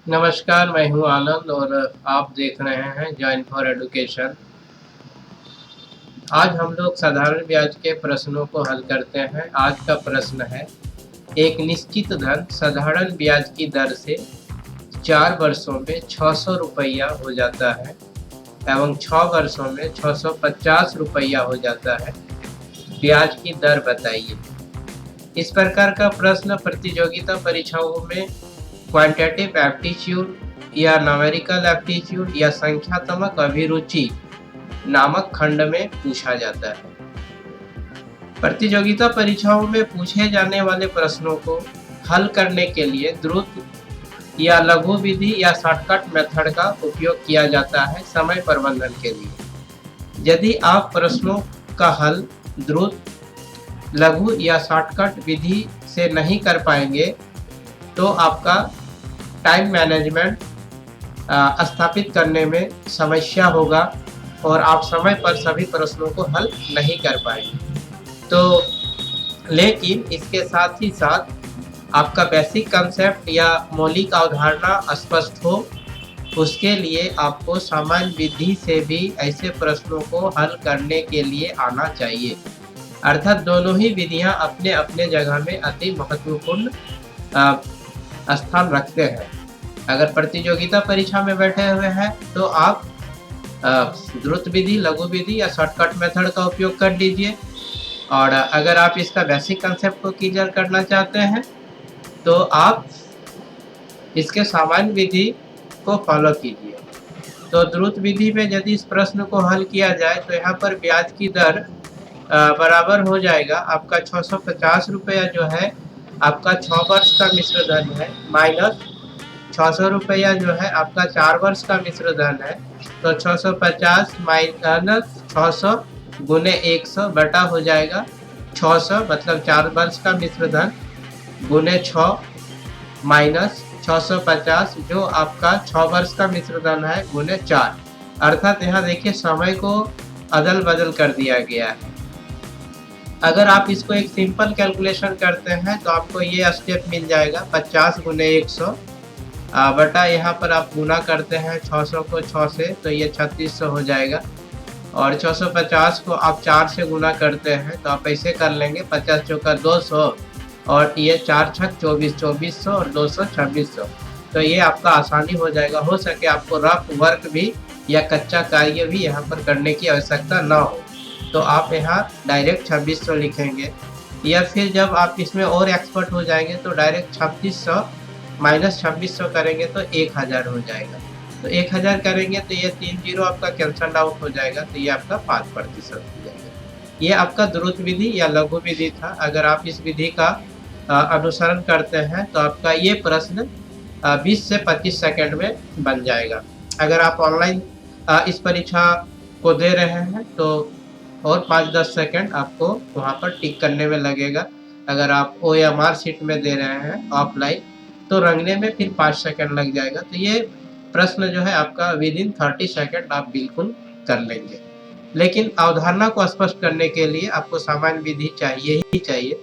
नमस्कार, मैं हूँ आनंद और आप देख रहे हैं जॉइन फॉर एजुकेशन। आज हम लोग साधारण ब्याज के प्रश्नों को हल करते हैं। आज का प्रश्न है, एक निश्चित धन साधारण ब्याज की दर से 4 वर्षों में 600 रुपया हो जाता है एवं 6 वर्षों में 650 रुपया हो जाता है। ब्याज की दर बताइए। इस प्रकार का प्रश्न प्रतियोगिता परीक्षाओं में क्वांटिटेटिव एप्टीट्यूड या न्यूमेरिकल एप्टीट्यूड या संख्यात्मक अभिरुचि नामक खंड में पूछा जाता है। प्रतियोगिता परीक्षाओं में पूछे जाने वाले प्रश्नों को हल करने के लिए द्रुत या लघु विधि या शॉर्टकट मेथड का उपयोग किया जाता है समय प्रबंधन के लिए। यदि आप प्रश्नों का हल द्रुत, लघु या शॉर्टकट विधि से नहीं कर पाएंगे तो आपका टाइम मैनेजमेंट स्थापित करने में समस्या होगा और आप समय पर सभी प्रश्नों को हल नहीं कर पाएंगे। तो लेकिन इसके साथ ही साथ आपका बेसिक कंसेप्ट या मौलिक अवधारणा स्पष्ट हो, उसके लिए आपको सामान्य विधि से भी ऐसे प्रश्नों को हल करने के लिए आना चाहिए। अर्थात दोनों ही विधियां अपने अपने जगह में अति महत्वपूर्ण स्थान रखते हैं। अगर प्रतियोगिता परीक्षा में बैठे हुए हैं तो आप द्रुत विधि, लघु विधि या शॉर्टकट मेथड का उपयोग कर लीजिए, और अगर आप इसका बेसिक कंसेप्ट को क्लियर करना चाहते हैं तो आप इसके सामान्य विधि को फॉलो कीजिए। तो द्रुत विधि में यदि इस प्रश्न को हल किया जाए तो यहाँ पर ब्याज की दर बराबर हो जाएगा आपका 650 रुपया जो है आपका 6 वर्ष का मिश्र धन है, माइनस 600 रुपया जो है आपका 4 वर्ष का मिश्र धन है। तो 650 माइनस 600 गुने 100 बटा हो जाएगा 600, मतलब 4 वर्ष का मिश्र धन गुने 6 माइनस 650 जो आपका 6 वर्ष का मिश्र धन है गुने 4। अर्थात यहाँ देखिए समय को अदल बदल कर दिया गया है। अगर आप इसको एक सिंपल कैलकुलेशन करते हैं तो आपको ये स्टेप मिल जाएगा 50 गुने 100 बटा यहाँ पर आप गुना करते हैं 600 को 6 से तो ये 3600 हो जाएगा, और 650 को आप 4 से गुना करते हैं तो आप ऐसे कर लेंगे 50 चौका 200 और ये 4 छक 24, 2400 और 200 2600। तो ये आपका आसानी हो जाएगा। हो सके आपको रफ वर्क भी या कच्चा कार्य भी यहाँ पर करने की आवश्यकता ना हो तो आप यहाँ डायरेक्ट 2600 लिखेंगे, या फिर जब आप इसमें और एक्सपर्ट हो जाएंगे तो डायरेक्ट 2600 माइनस 2600 करेंगे तो 1000 हो जाएगा। तो 1000 करेंगे तो ये 3 जीरो आपका कैंसल आउट हो जाएगा, तो ये आपका 5% हो जाएगा। ये आपका द्रुत विधि या लघु विधि था। अगर आप इस विधि का अनुसरण करते हैं तो आपका ये प्रश्न 20 से 25 सेकंड में बन जाएगा। अगर आप ऑनलाइन इस परीक्षा को दे रहे हैं तो और 5-10 सेकंड आपको वहाँ पर टिक करने में लगेगा। अगर आप OMR शीट में दे रहे हैं ऑफलाइन तो रंगने में फिर 5 सेकंड लग जाएगा। तो ये प्रश्न जो है आपका विद इन 30 सेकंड आप बिल्कुल कर लेंगे। लेकिन अवधारणा को स्पष्ट करने के लिए आपको सामान्य विधि चाहिए ही चाहिए।